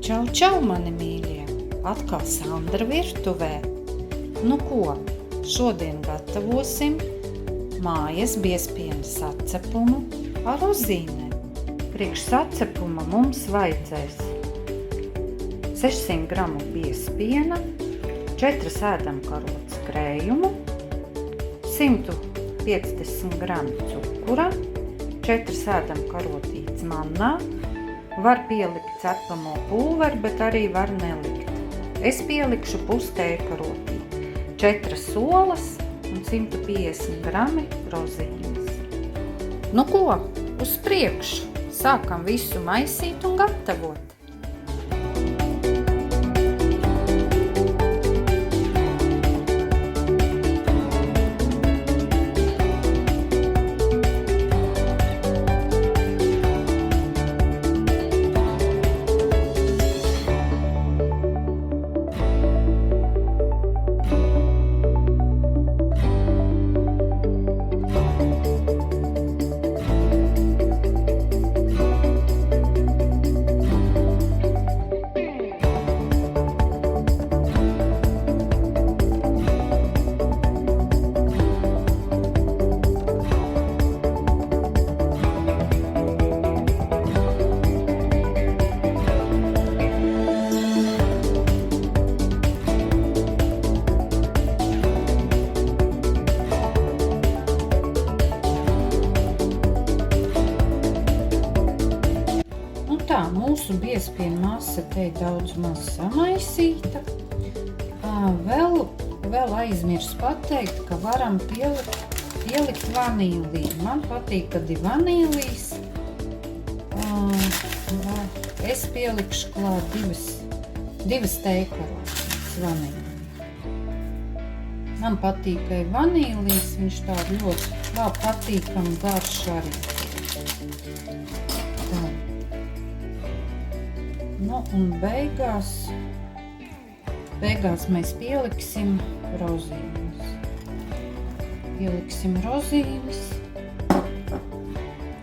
Čau, čau, mani mīļie! Atkal Sandra virtuvē. Nu ko, šodien gatavosim mājas biezpiena sacepumu ar rozīnēm. Priekš sacepuma mums vajadzēs 600 gramu biezpiena, 4 ēdamkarotes krējumu, 150 gramu cukura, 4 ēdamkarotītes mannā. Var pielikt cepamo pulveri, bet arī var nelikt. Es pielikšu pustēkarotī, 4 olas un 150 grami rozīnes. Nu ko, uz priekšu! Sākam visu maisīt un gatavot. Tā, mūsu biezpiena masa te daudz maz samaisīta. Vēl aizmirsu pateikt, ka varam pielikt vanīliju. Man patīk, kad ir vanīlijas. Es pielikšu klāt divas teikarotes vanīliju. Man patīk, ka ir vanīlijas, viņš tādu ļoti patīkam garšu arī. Tā. Nu, un beigās mēs pieliksim rozīnes.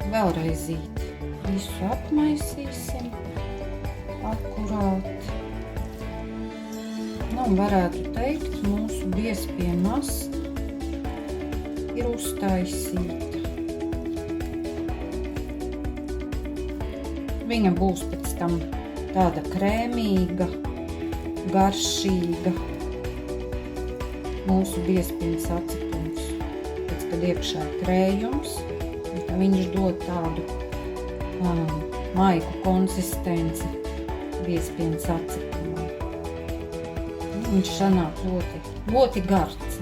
Vēlreizīt visu atmaisīsim akurāt. Nu, varētu teikt, mūsu biezpiena masa ir uztaisīta. Viņa būs pēc tam tāda krēmīga, garšīga mūsu biezpiena sacepums. Pēc, kad iekšā ir krējums, viņš dod tādu maigu konsistenci biezpiena sacepumam. Viņš sanāk ļoti gards.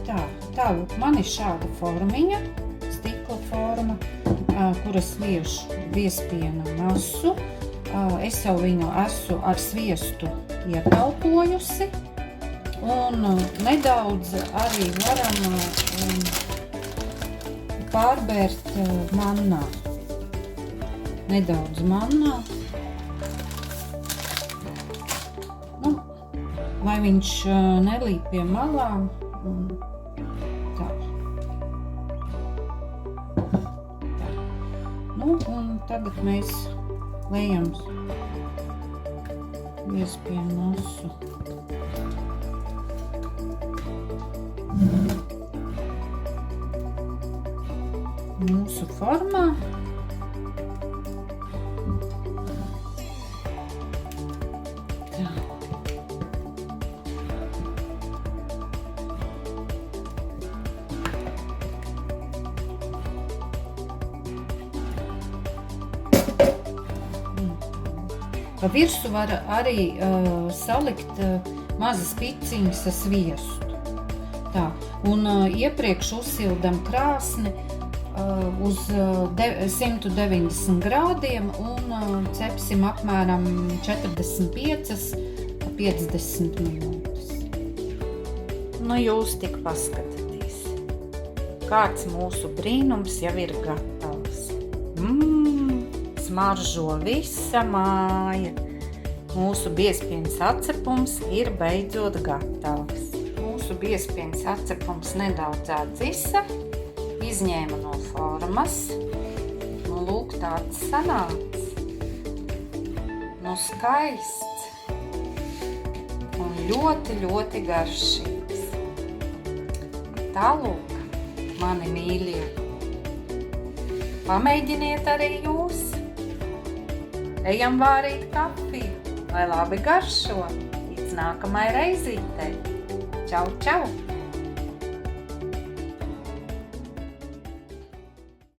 Tā, man ir šāda formiņa. Forma, kuras liešu biezpiena masu. Es jau viņu esmu ar sviestu ietalpojusi un nedaudz arī varam pārbērt mannā. Nedaudz mannā. Nu, lai viņš nelīp pie malām. Un tagad mēs lejam biezpiena masu. Mūsu formā. Tā. Pa virsu var arī salikt mazas piciņas ar sviestu. Tā. Un iepriekš uzsildam krāsni uz 190 grādiem un cepsim apmēram 45–50 minūtes. Nu, jūs tik paskatieties. Kāds mūsu brīnums jau ir gatavs. Smaržo visa māja. Mūsu biezpiena sacepums ir beidzot gatavs. Mūsu biezpiena sacepums nedaudz atdzisa, izņēmu no formas. Nu, lūk, tāds sanāca. Nu, skaists. Un ļoti, ļoti garšīgs. Tālūk, mani mīļie. Pamēģiniet arī jūs. Ejam vārīt kafiju, lai labi garšo. Līdz nākamai reizītei. Čau, čau!